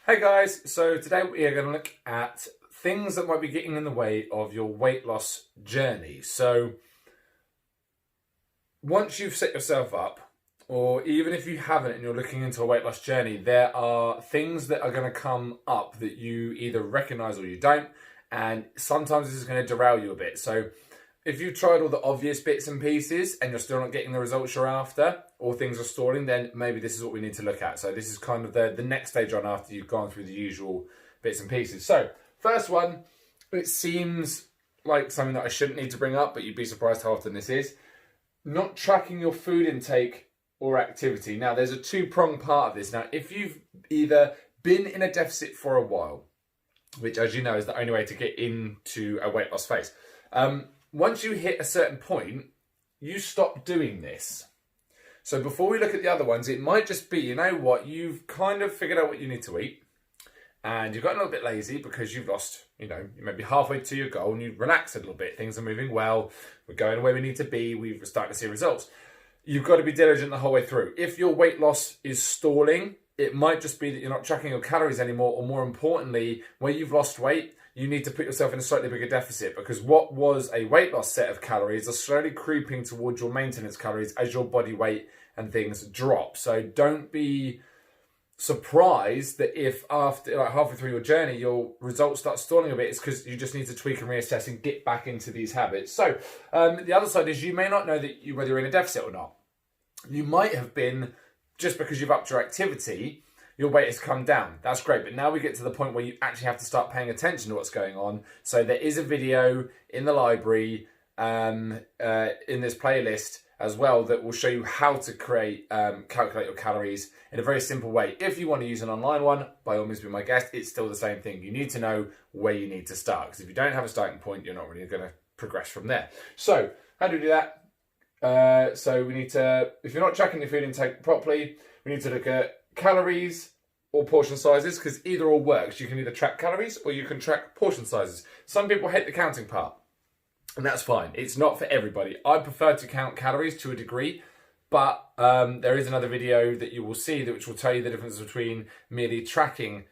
Hey guys, so today we are going to look at things that might be getting in the way of your weight loss journey. So once you've set yourself up, or even if you haven't and you're looking into a weight loss journey, there are things that are going to come up that you either recognize or you don't, and sometimes this is going to derail you a bit. So if you've tried all the obvious bits and pieces and you're still not getting the results you're after, or things are stalling, then maybe this is what we need to look at. So this is kind of the next stage on after you've gone through the usual bits and pieces. So first one, it seems like something that I shouldn't need to bring up, but you'd be surprised how often this is. Not tracking your food intake or activity. Now there's a two-pronged part of this. Now if you've either been in a deficit for a while, which as you know is the only way to get into a weight loss phase, once you hit a certain point, you stop doing this. So before we look at the other ones, it might just be, you know what, you've kind of figured out what you need to eat and you've got a little bit lazy because you've lost, you maybe halfway to your goal and you relax a little bit. Things are moving well. We're going where we need to be. We're starting to see results. You've got to be diligent the whole way through. If your weight loss is stalling, it might just be that you're not tracking your calories anymore, or more importantly, where you've lost weight, you need to put yourself in a slightly bigger deficit, because what was a weight loss set of calories are slowly creeping towards your maintenance calories as your body weight and things drop. So don't be surprised that if after halfway through your journey your results start stalling a bit. It's because you just need to tweak and reassess and get back into these habits. So the other side is you may not know that whether you're in a deficit or not. You might have been, just because you've upped your activity, your weight has come down. That's great. But now we get to the point where you actually have to start paying attention to what's going on. So there is a video in the library, in this playlist as well, that will show you how to calculate your calories in a very simple way. If you want to use an online one, by all means be my guest. It's still the same thing. You need to know where you need to start, because if you don't have a starting point, you're not really going to progress from there. So how do we do that? So we need to, if you're not tracking your food intake properly, we need to look at calories or portion sizes, because either or works. You can either track calories or you can track portion sizes. Some people hate the counting part, and that's fine. It's not for everybody. I prefer to count calories to a degree, but there is another video that you will see which will tell you the difference between merely tracking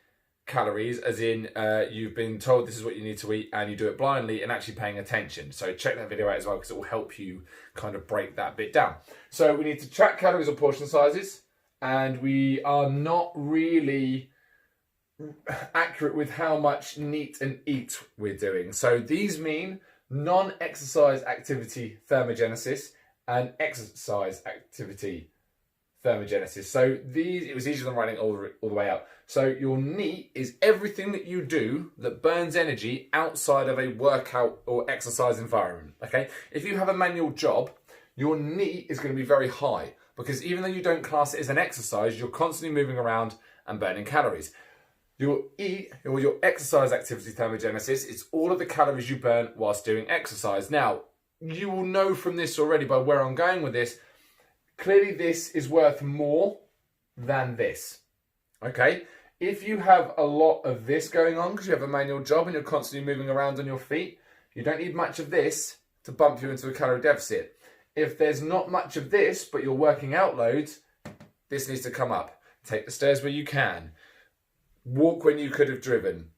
calories, as in you've been told this is what you need to eat and you do it blindly, and actually paying attention. So check that video out as well, because it will help you kind of break that bit down. So we need to track calories or portion sizes, and we are not really accurate with how much neat and eat we're doing. So these mean non-exercise activity thermogenesis and exercise activity thermogenesis. So these, it was easier than writing all the way out. So your NEAT is everything that you do that burns energy outside of a workout or exercise environment. Okay, if you have a manual job, your NEAT is going to be very high, because even though you don't class it as an exercise, you're constantly moving around and burning calories. Your EAT, or your exercise activity thermogenesis, is all of the calories you burn whilst doing exercise. Now, you will know from this already by where I'm going with this. Clearly, this is worth more than this. Okay? If you have a lot of this going on because you have a manual job and you're constantly moving around on your feet, you don't need much of this to bump you into a calorie deficit. If there's not much of this, but you're working out loads, this needs to come up. Take the stairs where you can. Walk when you could have driven.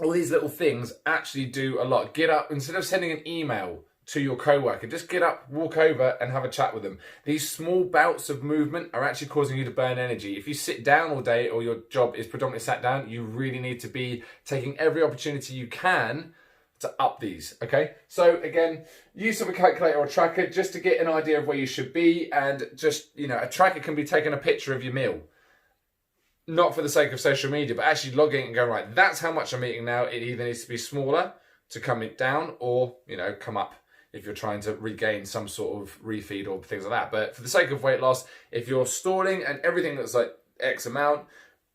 All these little things actually do a lot. Get up, instead of sending an email to your coworker, just get up, walk over and have a chat with them. These small bouts of movement are actually causing you to burn energy. If you sit down all day, or your job is predominantly sat down, you really need to be taking every opportunity you can to up these. Okay, so again, use of a calculator or tracker just to get an idea of where you should be, and just, a tracker can be taking a picture of your meal, not for the sake of social media, but actually logging and going, right, that's how much I'm eating now. It either needs to be smaller to come it down, or come up if you're trying to regain some sort of refeed or things like that. But for the sake of weight loss, if you're stalling and everything that's like X amount,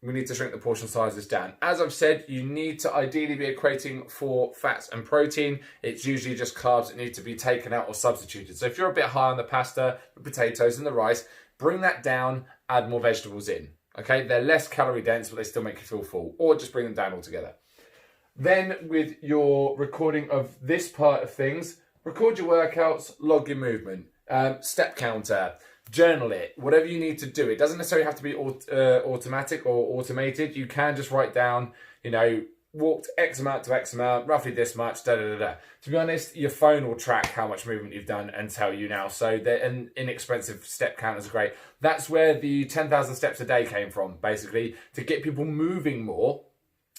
we need to shrink the portion sizes down. As I've said, you need to ideally be equating for fats and protein. It's usually just carbs that need to be taken out or substituted. So if you're a bit high on the pasta, the potatoes and the rice, bring that down, add more vegetables in. Okay, they're less calorie dense, but they still make you feel full, or just bring them down altogether. Then with your recording of this part of things, record your workouts, log your movement, step counter, Journal it, whatever you need to do. It doesn't necessarily have to be automatic or automated. You can just write down, walked X amount to X amount, roughly this much, da da da da. To be honest, your phone will track how much movement you've done and tell you now. So an inexpensive step counters are great. That's where the 10,000 steps a day came from, basically, to get people moving more.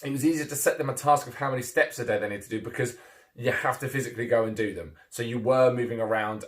It was easier to set them a task of how many steps a day they need to do because you have to physically go and do them. So you were moving around.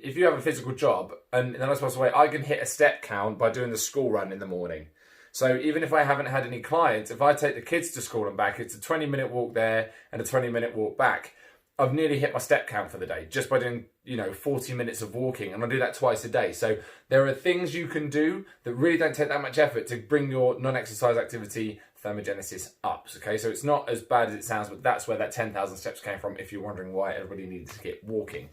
If you have a physical job, and in the most possible way, I can hit a step count by doing the school run in the morning. So even if I haven't had any clients, if I take the kids to school and back, it's a 20-minute walk there and a 20-minute walk back. I've nearly hit my step count for the day just by doing, 40 minutes of walking, and I do that twice a day. So there are things you can do that really don't take that much effort to bring your non-exercise activity thermogenesis up. Okay, so it's not as bad as it sounds, but that's where that 10,000 steps came from if you're wondering why everybody needed to get walking.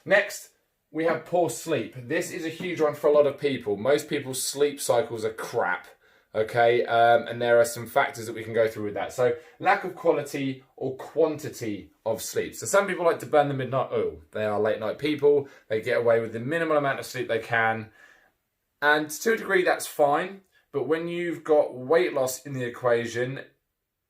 Next, we have poor sleep. This is a huge one for a lot of people. Most people's sleep cycles are crap. Okay, and there are some factors that we can go through with that. So lack of quality or quantity of sleep. So some people like to burn the midnight oil. They are late night people. They get away with the minimal amount of sleep they can. And to a degree, that's fine. But when you've got weight loss in the equation,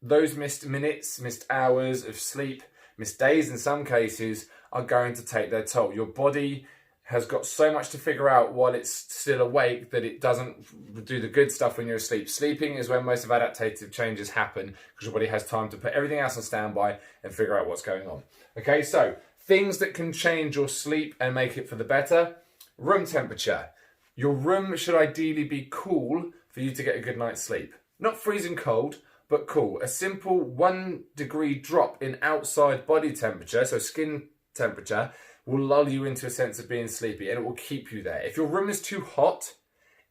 those missed minutes, missed hours of sleep, missed days in some cases, are going to take their toll. Your body has got so much to figure out while it's still awake that it doesn't do the good stuff when you're asleep. Sleeping is when most of adaptive changes happen because your body has time to put everything else on standby and figure out what's going on. Okay, so things that can change your sleep and make it for the better. Room temperature. Your room should ideally be cool for you to get a good night's sleep. Not freezing cold, but cool. A simple 1 degree drop in outside body temperature, so skin temperature, will lull you into a sense of being sleepy, and it will keep you there. If your room is too hot,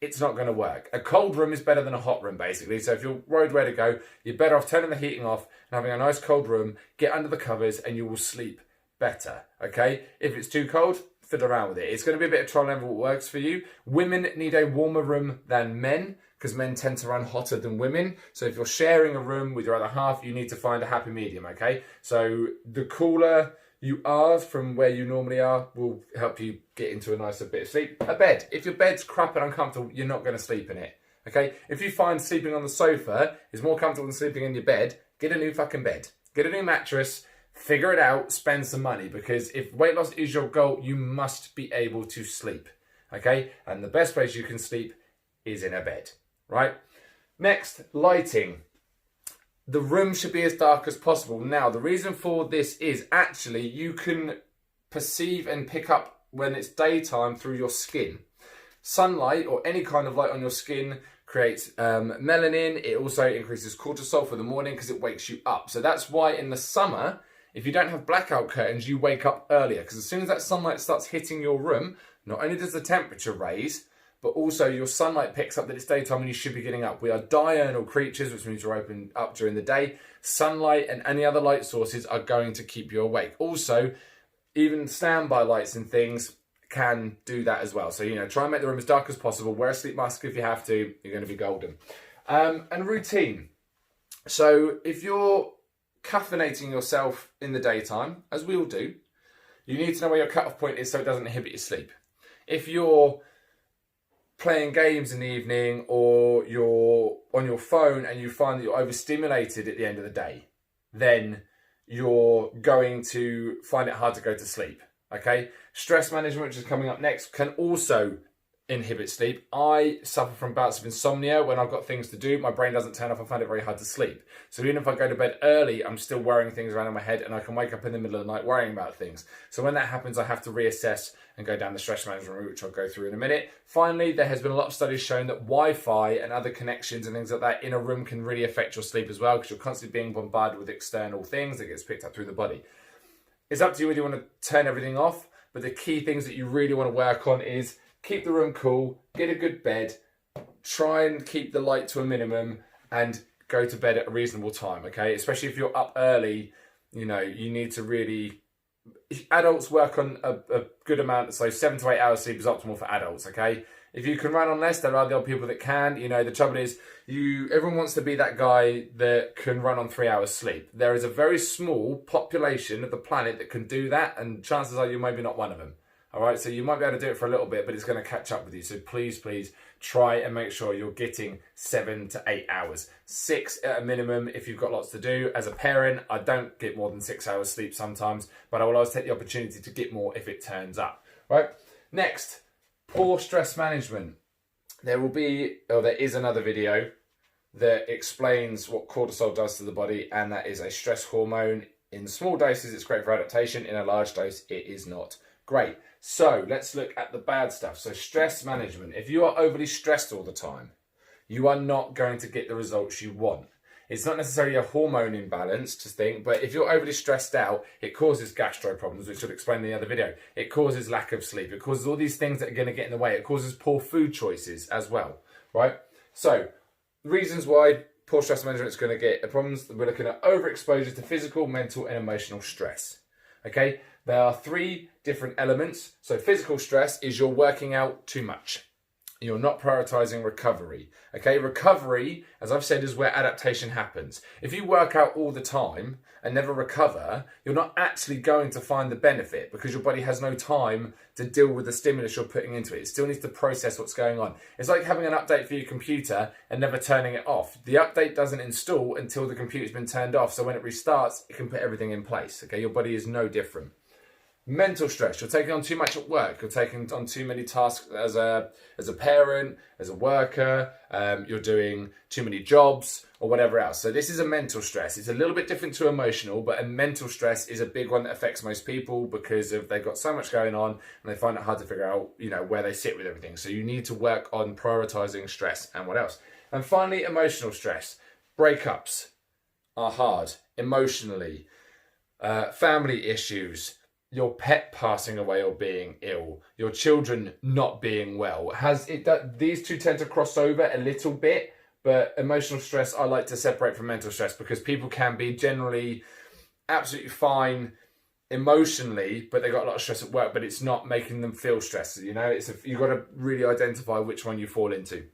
it's not going to work. A cold room is better than a hot room, basically. So if you're worried where to go, you're better off turning the heating off and having a nice cold room, get under the covers, and you will sleep better, okay? If it's too cold, fiddle around with it. It's going to be a bit of trial and error what works for you. Women need a warmer room than men because men tend to run hotter than women. So if you're sharing a room with your other half, you need to find a happy medium, okay? So the cooler you are from where you normally are will help you get into a nicer bit of sleep. A bed. If your bed's crap and uncomfortable, you're not going to sleep in it. Okay? If you find sleeping on the sofa is more comfortable than sleeping in your bed, get a new fucking bed. Get a new mattress. Figure it out. Spend some money. Because if weight loss is your goal, you must be able to sleep. Okay? And the best place you can sleep is in a bed. Right? Next, lighting. The room should be as dark as possible. Now, the reason for this is actually you can perceive and pick up when it's daytime through your skin. Sunlight or any kind of light on your skin creates melanin. It also increases cortisol for the morning because it wakes you up. So that's why in the summer, if you don't have blackout curtains, you wake up earlier because as soon as that sunlight starts hitting your room, not only does the temperature raise, but also your sunlight picks up that it's daytime and you should be getting up. We are diurnal creatures, which means we're open up during the day. Sunlight and any other light sources are going to keep you awake. Also, even standby lights and things can do that as well. So, try and make the room as dark as possible. Wear a sleep mask if you have to. You're going to be golden. And routine. So if you're caffeinating yourself in the daytime, as we all do, you need to know where your cutoff point is so it doesn't inhibit your sleep. If you're playing games in the evening or you're on your phone and you find that you're overstimulated at the end of the day, then you're going to find it hard to go to sleep, okay? Stress management, which is coming up next, can also inhibit sleep. I suffer from bouts of insomnia. When I've got things to do, my brain doesn't turn off. I find it very hard to sleep. So even if I go to bed early, I'm still worrying things around in my head and I can wake up in the middle of the night worrying about things. So when that happens, I have to reassess and go down the stress management route, which I'll go through in a minute. Finally, there has been a lot of studies showing that Wi-Fi and other connections and things like that in a room can really affect your sleep as well because you're constantly being bombarded with external things that gets picked up through the body. It's up to you whether you want to turn everything off, but the key things that you really want to work on is keep the room cool, get a good bed, try and keep the light to a minimum, and go to bed at a reasonable time, okay? Especially if you're up early, you need to really... Adults work on a good amount, so 7 to 8 hours sleep is optimal for adults, okay? If you can run on less, there are the odd people that can. The trouble is, everyone wants to be that guy that can run on 3 hours sleep. There is a very small population of the planet that can do that, and chances are you're maybe not one of them. All right, so you might be able to do it for a little bit, but it's going to catch up with you. So please, please try and make sure you're getting 7 to 8 hours. 6 at a minimum if you've got lots to do. As a parent, I don't get more than 6 hours sleep sometimes, but I will always take the opportunity to get more if it turns up. Right, next, poor stress management. There is another video that explains what cortisol does to the body, and that is a stress hormone. In small doses, it's great for adaptation. In a large dose, it is not great. So let's look at the bad stuff. So stress management. If you are overly stressed all the time, you are not going to get the results you want. It's not necessarily a hormone imbalance to think, but if you're overly stressed out, it causes gastro problems, which I'll explain in the other video. It causes lack of sleep. It causes all these things that are going to get in the way. It causes poor food choices as well, right? So reasons why poor stress management is going to get problems. We're looking at overexposure to physical, mental, and emotional stress. Okay, there are 3 different elements. So physical stress is you're working out too much. You're not prioritizing recovery. Okay, recovery, as I've said, is where adaptation happens. If you work out all the time and never recover, you're not actually going to find the benefit because your body has no time to deal with the stimulus you're putting into it. It still needs to process what's going on. It's like having an update for your computer and never turning it off. The update doesn't install until the computer's been turned off, so when it restarts, it can put everything in place. Okay, your body is no different. Mental stress, you're taking on too much at work, you're taking on too many tasks as a parent, as a worker, you're doing too many jobs or whatever else. So this is a mental stress. It's a little bit different to emotional, but a mental stress is a big one that affects most people because they've got so much going on and they find it hard to figure out, where they sit with everything. So you need to work on prioritizing stress and what else. And finally, emotional stress. Breakups are hard emotionally, family issues, your pet passing away or being ill, your children not being well. These two tend to cross over a little bit, but emotional stress I like to separate from mental stress because people can be generally absolutely fine emotionally, but they got a lot of stress at work, but it's not making them feel stressed. You've got to really identify which one you fall into.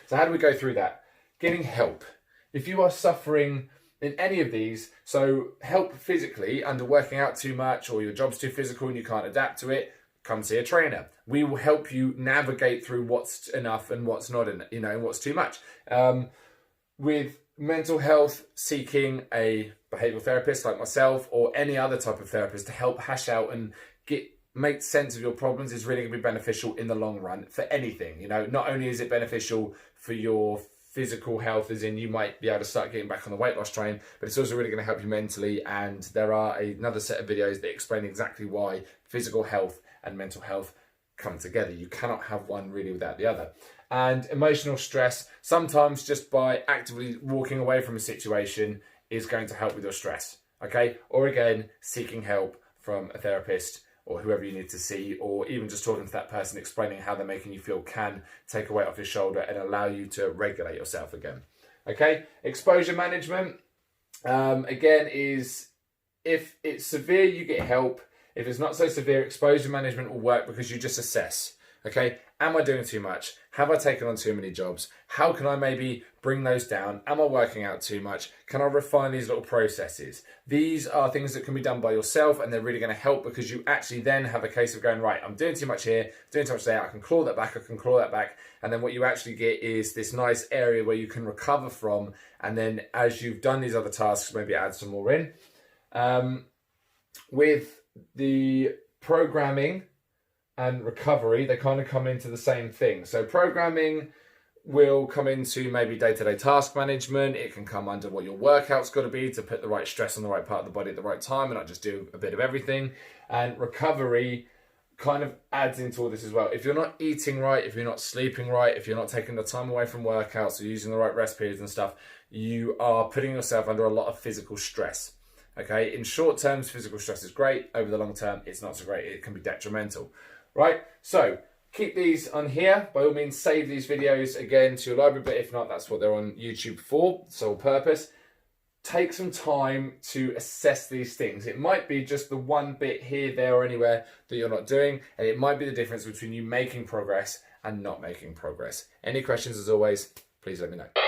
So how do we go through that? Getting help. If you are suffering in any of these, so help physically under working out too much or your job's too physical and you can't adapt to it, come see a trainer. We will help you navigate through what's enough and what's not, and what's too much. With mental health, seeking a behavioural therapist like myself or any other type of therapist to help hash out and make sense of your problems is really going to be beneficial in the long run for anything. Not only is it beneficial for your physical health, as in you might be able to start getting back on the weight loss train, but it's also really going to help you mentally. And there are another set of videos that explain exactly why physical health and mental health come together. You cannot have one really without the other. And emotional stress, sometimes just by actively walking away from a situation is going to help with your stress. Okay, or again, seeking help from a therapist or whoever you need to see, or even just talking to that person, explaining how they're making you feel can take a weight off your shoulder and allow you to regulate yourself again. Okay, exposure management, again, is if it's severe, you get help. If it's not so severe, exposure management will work because you just assess. Okay, am I doing too much? Have I taken on too many jobs? How can I maybe bring those down? Am I working out too much? Can I refine these little processes? These are things that can be done by yourself, and they're really going to help because you actually then have a case of going, right, I'm doing too much here, doing too much there, I can claw that back, and then what you actually get is this nice area where you can recover from, and then as you've done these other tasks, maybe add some more in. With the programming and recovery, they kind of come into the same thing. So programming will come into maybe day-to-day task management. It can come under what your workout's got to be to put the right stress on the right part of the body at the right time and not just do a bit of everything. And recovery kind of adds into all this as well. If you're not eating right, if you're not sleeping right, if you're not taking the time away from workouts or using the right rest periods and stuff, you are putting yourself under a lot of physical stress. Okay, in short terms, physical stress is great. Over the long term, it's not so great. It can be detrimental. Right, so keep these on here. By all means, save these videos again to your library, but if not, that's what they're on YouTube for, sole purpose. Take some time to assess these things. It might be just the one bit here, there, or anywhere that you're not doing, and it might be the difference between you making progress and not making progress. Any questions, as always, please let me know.